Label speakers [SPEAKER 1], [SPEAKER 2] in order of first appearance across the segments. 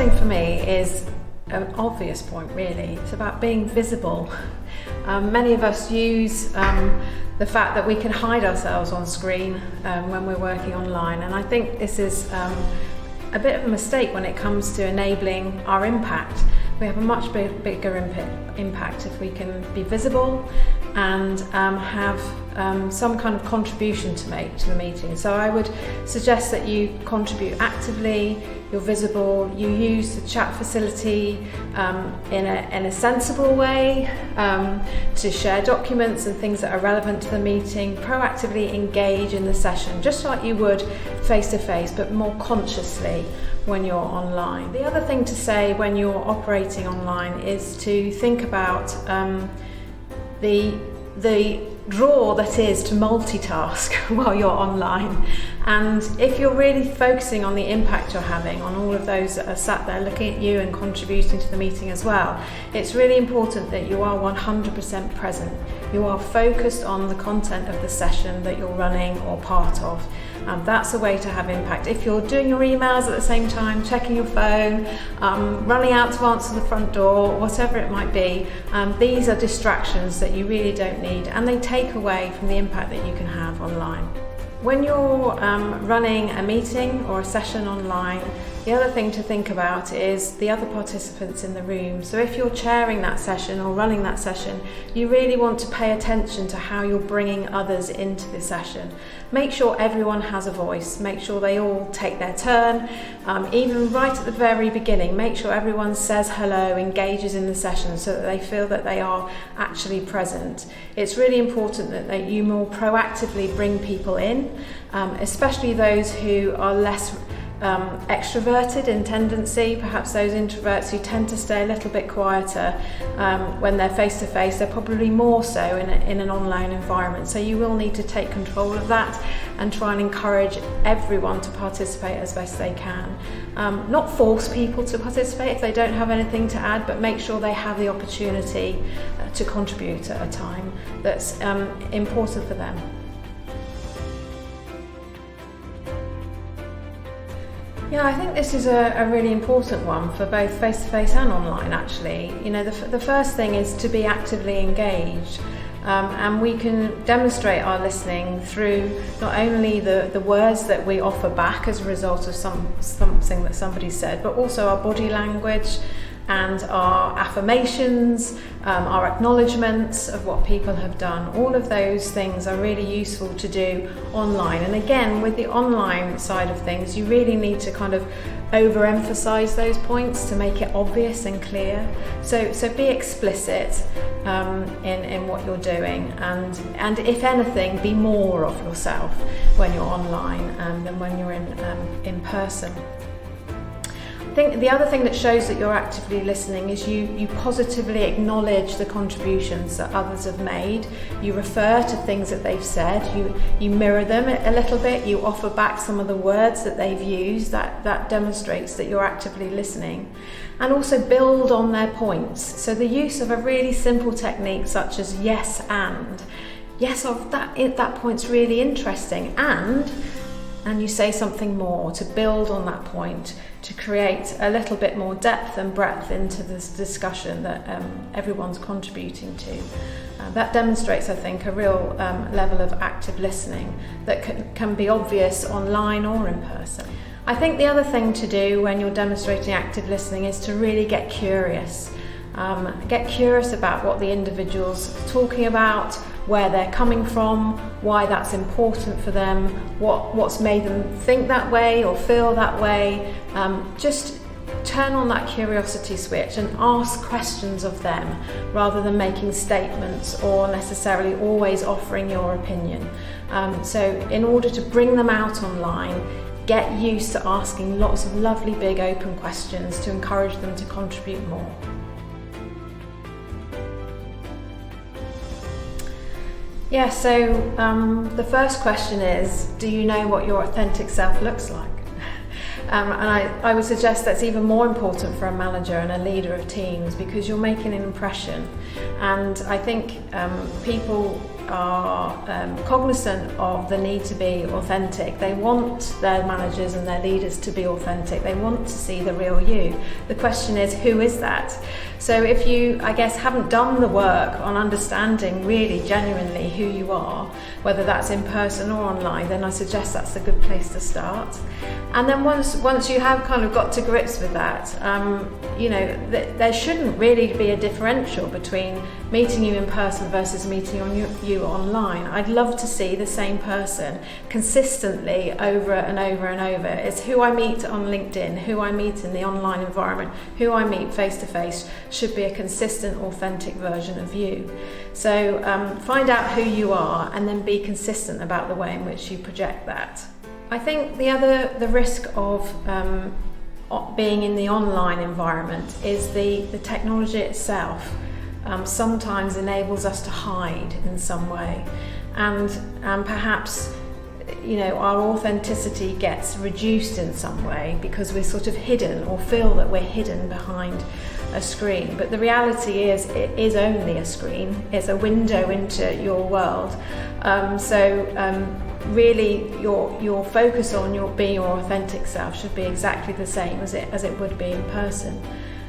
[SPEAKER 1] thing for me is an obvious point, really. It's about being visible. Many of us use the fact that we can hide ourselves on screen when we're working online, and I think this is a bit of a mistake when it comes to enabling our impact. We have a much bigger impact if we can be visible and have some kind of contribution to make to the meeting. So I would suggest that you contribute actively, you're visible, you use the chat facility in a sensible way to share documents and things that are relevant to the meeting, proactively engage in the session, just like you would face-to-face, but more consciously when you're online. The other thing to say when you're operating online is to think about the draw that is to multitask while you're online. And if you're really focusing on the impact you're having on all of those that are sat there looking at you and contributing to the meeting as well, it's really important that you are 100% present. You are focused on the content of the session that you're running or part of. That's a way to have impact. If you're doing your emails at the same time, checking your phone, running out to answer the front door, whatever it might be, these are distractions that you really don't need, and they take away from the impact that you can have online. When you're running a meeting or a session online, the other thing to think about is the other participants in the room. So if you're chairing that session or running that session, you really want to pay attention to how you're bringing others into the session. Make sure everyone has a voice, make sure they all take their turn, even right at the very beginning, make sure everyone says hello, engages in the session so that they feel that they are actually present. It's really important that you more proactively bring people in, especially those who are less extroverted in tendency, perhaps those introverts who tend to stay a little bit quieter when they're face-to-face. They're probably more so in an online environment. So you will need to take control of that and try and encourage everyone to participate as best they can. Not force people to participate if they don't have anything to add, but make sure they have the opportunity to contribute at a time that's important for them. Yeah, I think this is a really important one for both face-to-face and online, actually. You know, the first thing is to be actively engaged. And we can demonstrate our listening through not only the words that we offer back as a result of something that somebody said, but also our body language and our affirmations, our acknowledgements of what people have done. All of those things are really useful to do online. And again, with the online side of things, you really need to kind of overemphasize those points to make it obvious and clear. So be explicit in what you're doing, and if anything, be more of yourself when you're online than when you're in person. I think the other thing that shows that you're actively listening is you positively acknowledge the contributions that others have made. You refer to things that they've said, you mirror them a little bit, you offer back some of the words that they've used. That demonstrates that you're actively listening. And also build on their points. So the use of a really simple technique such as yes and. Yes, that point's really interesting, and you say something more to build on that point, to create a little bit more depth and breadth into this discussion that everyone's contributing to. That demonstrates, I think, a real level of active listening that can be obvious online or in person. I think the other thing to do when you're demonstrating active listening is to really get curious. Get curious about what the individual's talking about, where they're coming from, why that's important for them, what's made them think that way or feel that way. Just turn on that curiosity switch and ask questions of them rather than making statements or necessarily always offering your opinion. So in order to bring them out online, get used to asking lots of lovely big open questions to encourage them to contribute more. Yeah, so the first question is, do you know what your authentic self looks like? And I would suggest that's even more important for a manager and a leader of teams, because you're making an impression. And I think people are cognizant of the need to be authentic. They want their managers and their leaders to be authentic. They want to see the real you. The question is, who is that? So if you, I guess, haven't done the work on understanding really genuinely who you are, whether that's in person or online, then I suggest that's a good place to start. And then once you have kind of got to grips with that, there shouldn't really be a differential between meeting you in person versus meeting you online. I'd love to see the same person consistently over and over and over. It's who I meet on LinkedIn, who I meet in the online environment, who I meet face to face should be a consistent, authentic version of you. So find out who you are and then be consistent about the way in which you project that. I think the risk of being in the online environment is the technology itself sometimes enables us to hide in some way, and perhaps our authenticity gets reduced in some way because we're sort of hidden or feel that we're hidden behind a screen. But the reality is, it is only a screen. It's a window into your world. Really your focus on being your authentic self should be exactly the same as it would be in person.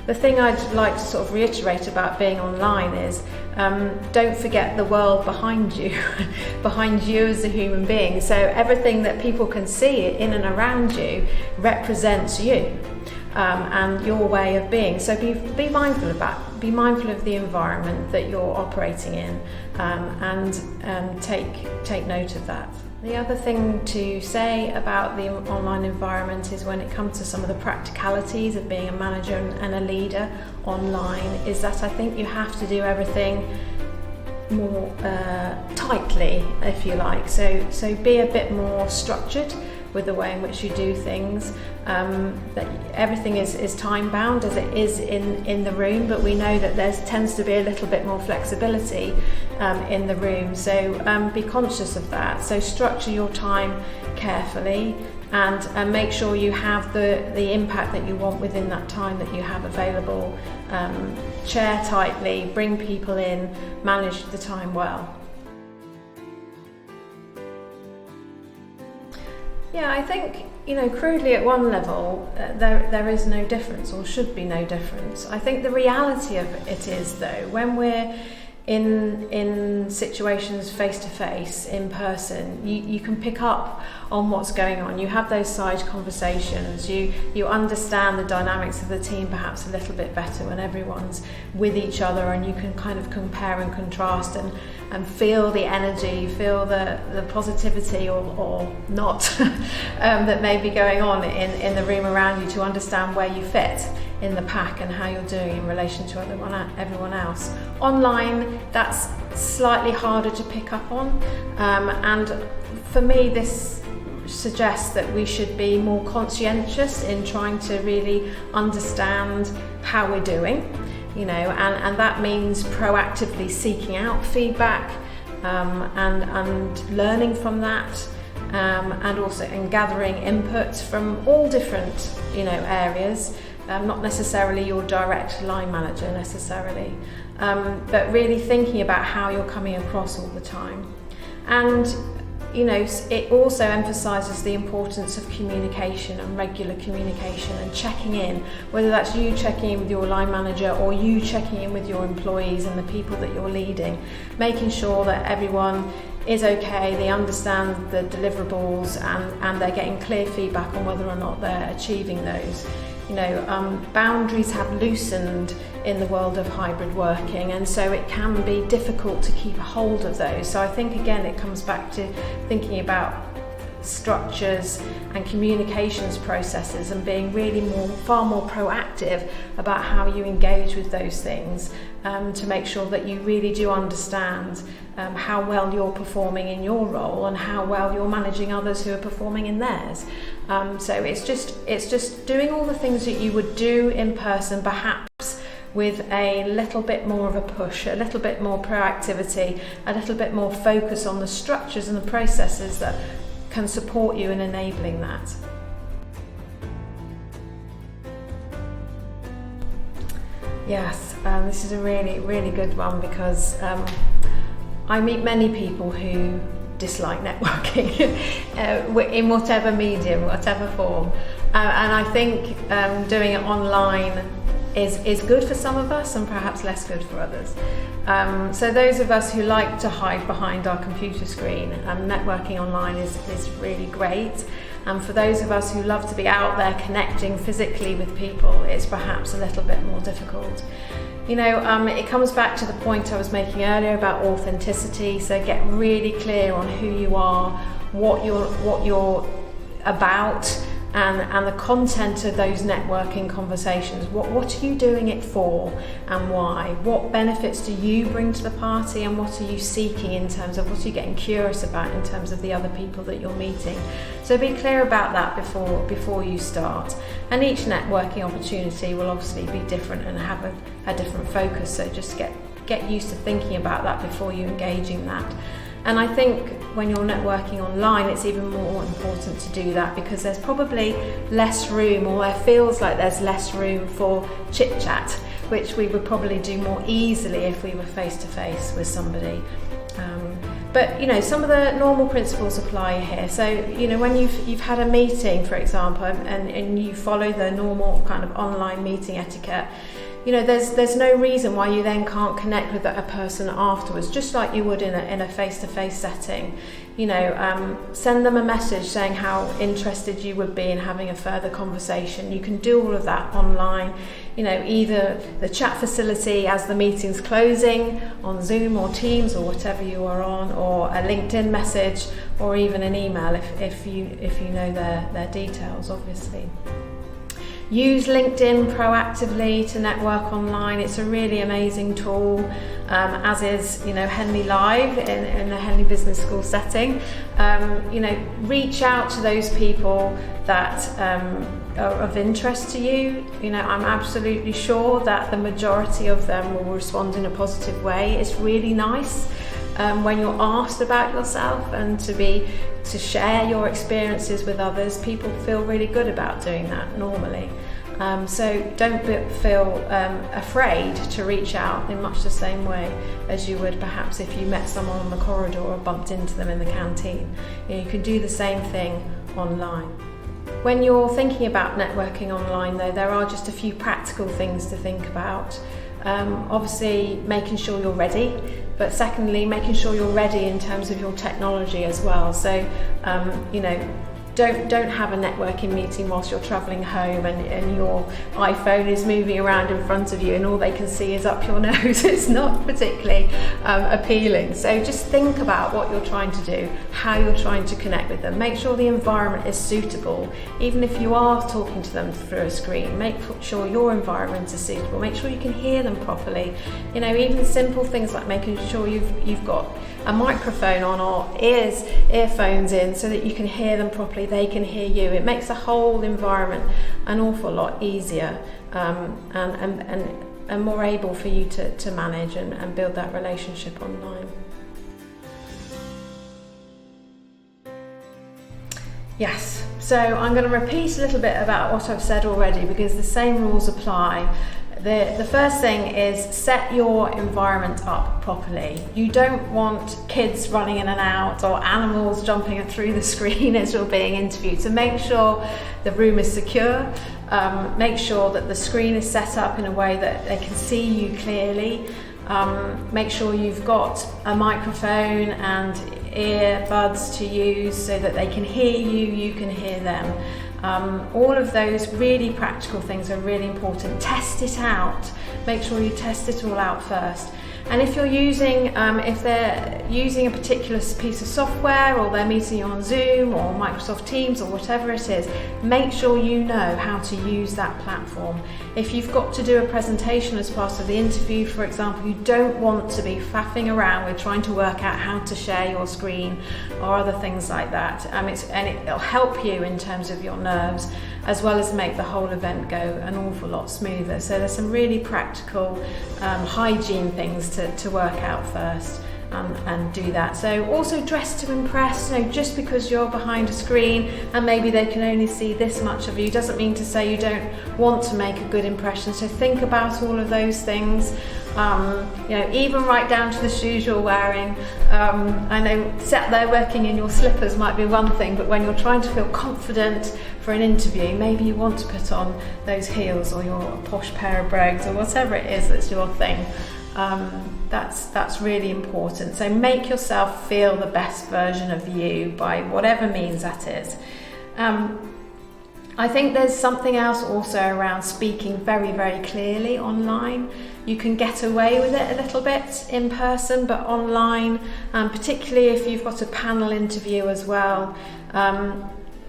[SPEAKER 1] The thing I'd like to sort of reiterate about being online is don't forget the world behind you, behind you as a human being. So everything that people can see in and around you represents you and your way of being. So be mindful of that. Be mindful of the environment that you're operating in and take note of that. The other thing to say about the online environment is when it comes to some of the practicalities of being a manager and a leader online is that I think you have to do everything more tightly, if you like. So be a bit more structured with the way in which you do things. That everything is time bound as it is in the room, but we know that there tends to be a little bit more flexibility in the room. So be conscious of that. So structure your time carefully and make sure you have the impact that you want within that time that you have available. Chair tightly, bring people in, manage the time well. Yeah, I think, crudely at one level, there is no difference or should be no difference. I think the reality of it is, though, when we're in situations face to face, in person, you can pick up on what's going on. You have those side conversations. You understand the dynamics of the team perhaps a little bit better when everyone's with each other, and you can kind of compare and contrast and feel the energy, feel the positivity or not that may be going on in the room around you, to understand where you fit in the pack and how you're doing in relation to everyone else. Online, that's slightly harder to pick up on, and for me this suggests that we should be more conscientious in trying to really understand how we're doing, and that means proactively seeking out feedback and learning from that, and also gathering input from all different areas. Not necessarily your direct line manager necessarily, but really thinking about how you're coming across all the time. And it also emphasises the importance of communication and regular communication and checking in, whether that's you checking in with your line manager or you checking in with your employees and the people that you're leading, making sure that everyone is okay, they understand the deliverables and they're getting clear feedback on whether or not they're achieving those. Boundaries have loosened in the world of hybrid working, and so it can be difficult to keep a hold of those. So I think again it comes back to thinking about structures and communications processes and being really far more proactive about how you engage with those things, to make sure that you really do understand how well you're performing in your role and how well you're managing others who are performing in theirs. So it's just doing all the things that you would do in person, perhaps with a little bit more of a push, a little bit more proactivity, a little bit more focus on the structures and the processes that can support you in enabling that. Yes, this is a really, really good one because I meet many people who dislike networking in whatever medium, whatever form, and I think doing it online is good for some of us and perhaps less good for others. So those of us who like to hide behind our computer screen, networking online is really great. And for those of us who love to be out there connecting physically with people, it's perhaps a little bit more difficult. You know, it comes back to the point I was making earlier about authenticity. So get really clear on who you are, what you're about, and the content of those networking conversations. What are you doing it for and why? What benefits do you bring to the party, and what are you seeking in terms of what are you getting curious about in terms of the other people that you're meeting? So be clear about that before you start. And each networking opportunity will obviously be different and have a different focus. So just get used to thinking about that before you engage in that. And I think when you're networking online, it's even more important to do that, because there's probably less room, or there feels like there's less room for chit chat, which we would probably do more easily if we were face to face with somebody. But you know, some of the normal principles apply here. So you know, when you've had a meeting, for example, and you follow the normal kind of online meeting etiquette, you know, there's no reason why you then can't connect with a person afterwards, just like you would in a face-to-face setting. You know, send them a message saying how interested you would be in having a further conversation. You can do all of that online. You know, either the chat facility as the meeting's closing on Zoom or Teams or whatever you are on, or a LinkedIn message, or even an email if you know their details, obviously. Use LinkedIn proactively to network online. It's a really amazing tool, as is, you know, Henley Live in a Henley Business School setting. You know, reach out to those people that are of interest to you. You know, I'm absolutely sure that the majority of them will respond in a positive way. It's really nice when you're asked about yourself and to share your experiences with others. People feel really good about doing that normally. So don't feel afraid to reach out in much the same way as you would perhaps if you met someone on the corridor or bumped into them in the canteen. You know, you can do the same thing online. When you're thinking about networking online though, there are just a few practical things to think about. Obviously making sure you're ready, but secondly making sure you're ready in terms of your technology as well. So you know, don't have a networking meeting whilst you're travelling home and your iPhone is moving around in front of you and all they can see is up your nose. It's not particularly appealing. So just think about what you're trying to do, how you're trying to connect with them. Make sure the environment is suitable. Even if you are talking to them through a screen, make sure your environment is suitable. Make sure you can hear them properly. You know, even simple things like making sure you've got a microphone on or earphones in so that you can hear them properly, they can hear you. It makes the whole environment an awful lot easier and more able for you to manage and build that relationship online. Yes, so I'm going to repeat a little bit about what I've said already because the same rules apply. The first thing is set your environment up properly. You don't want kids running in and out or animals jumping through the screen as you're being interviewed. So make sure the room is secure. Make sure that the screen is set up in a way that they can see you clearly. Make sure you've got a microphone and earbuds to use so that they can hear you, you can hear them. All of those really practical things are really important. Test it out. Make sure you test it all out first. And if you're using, if they're using a particular piece of software or they're meeting you on Zoom or Microsoft Teams or whatever it is, make sure you know how to use that platform. If you've got to do a presentation as part of the interview, for example, you don't want to be faffing around with trying to work out how to share your screen or other things like that. It'll help you in terms of your nerves as well as make the whole event go an awful lot smoother. So there's some really practical hygiene things to work out first and do that. So also dress to impress. You know, just because you're behind a screen and maybe they can only see this much of you doesn't mean to say you don't want to make a good impression. So think about all of those things. Even right down to the shoes you're wearing. I know sat there working in your slippers might be one thing, but when you're trying to feel confident for an interview, maybe you want to put on those heels or your posh pair of brogues or whatever it is that's your thing. That's really important. So make yourself feel the best version of you by whatever means that is. I think there's something else also around speaking very, very clearly online. You can get away with it a little bit in person, but online, particularly if you've got a panel interview as well,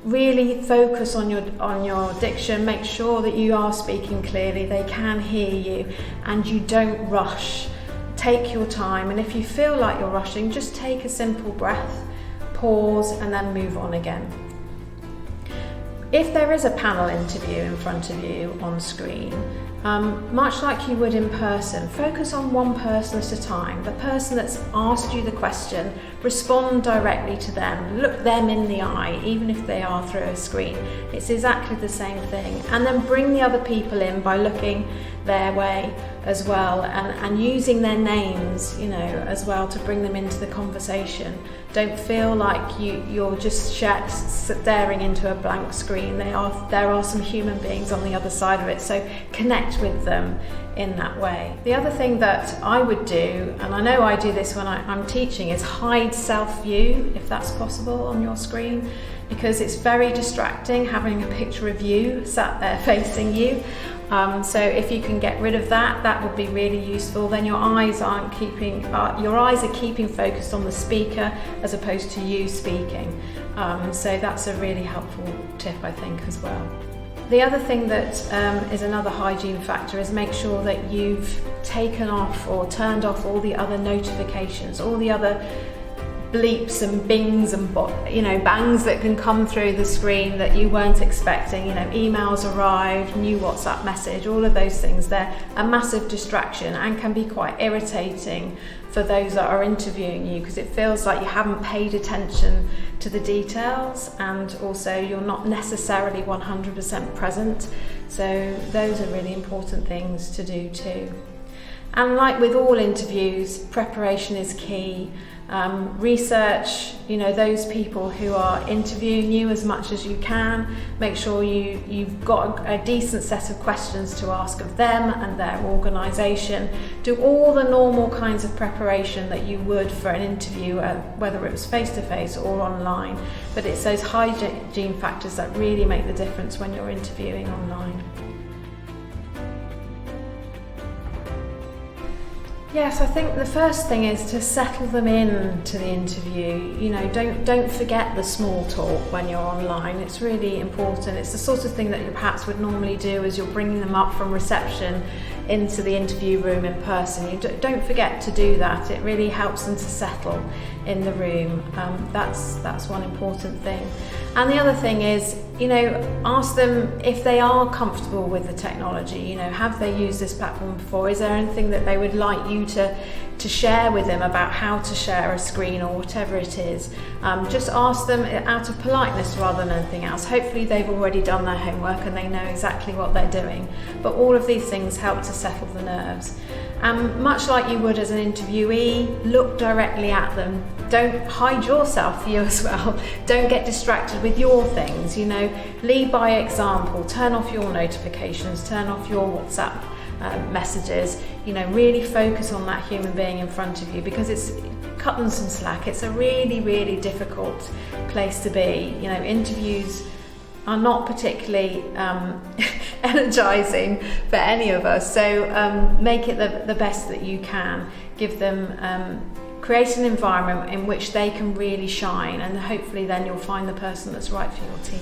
[SPEAKER 1] really focus on your diction. Make sure that you are speaking clearly, they can hear you, and you don't rush. Take your time, and if you feel like you're rushing, just take a simple breath, pause, and then move on again. If there is a panel interview in front of you on screen, much like you would in person, focus on one person at a time. The person that's asked you the question, respond directly to them, look them in the eye, even if they are through a screen. It's exactly the same thing. And then bring the other people in by looking their way as well, and using their names, as well, to bring them into the conversation. Don't feel like you're just staring into a blank screen. There are some human beings on the other side of it, so connect with them in that way. The other thing that I would do, and I know I do this when I'm teaching, is hide self-view, if that's possible, on your screen, because it's very distracting having a picture of you sat there facing you. So if you can get rid of that would be really useful. Then your eyes are keeping focused on the speaker as opposed to you speaking. So that's a really helpful tip, I think, as well. The other thing that is another hygiene factor is make sure that you've taken off or turned off all the other notifications, all the other bleeps and bings and bangs that can come through the screen that you weren't expecting. Emails arrived, new WhatsApp message, all of those things. They're a massive distraction and can be quite irritating for those that are interviewing you, because it feels like you haven't paid attention to the details, and also you're not necessarily 100% present. So those are really important things to do too. And like with all interviews, preparation is key. Research, those people who are interviewing you as much as you can. Make sure you've got a decent set of questions to ask of them and their organisation. Do all the normal kinds of preparation that you would for an interview, whether it was face-to-face or online. But it's those hygiene factors that really make the difference when you're interviewing online. Yes, I think the first thing is to settle them in to the interview. Don't forget the small talk when you're online. It's really important. It's the sort of thing that you perhaps would normally do as you're bringing them up from reception into the interview room in person. You don't forget to do that. It really helps them to settle in the room. That's one important thing. And the other thing is, ask them if they are comfortable with the technology. Have they used this platform before? Is there anything that they would like you to share with them about how to share a screen or whatever it is? Just ask them out of politeness rather than anything else. Hopefully they've already done their homework and they know exactly what they're doing. But all of these things help to settle the nerves. Much like you would as an interviewee, look directly at them. Don't hide your self-view as well. Don't get distracted with your things. Lead by example. Turn off your notifications. Turn off your WhatsApp messages. Really focus on that human being in front of you, because cut them some slack. It's a really, really difficult place to be. Interviews are not particularly energizing for any of us. So make it the best that you can. Give them, create an environment in which they can really shine, and hopefully then you'll find the person that's right for your team.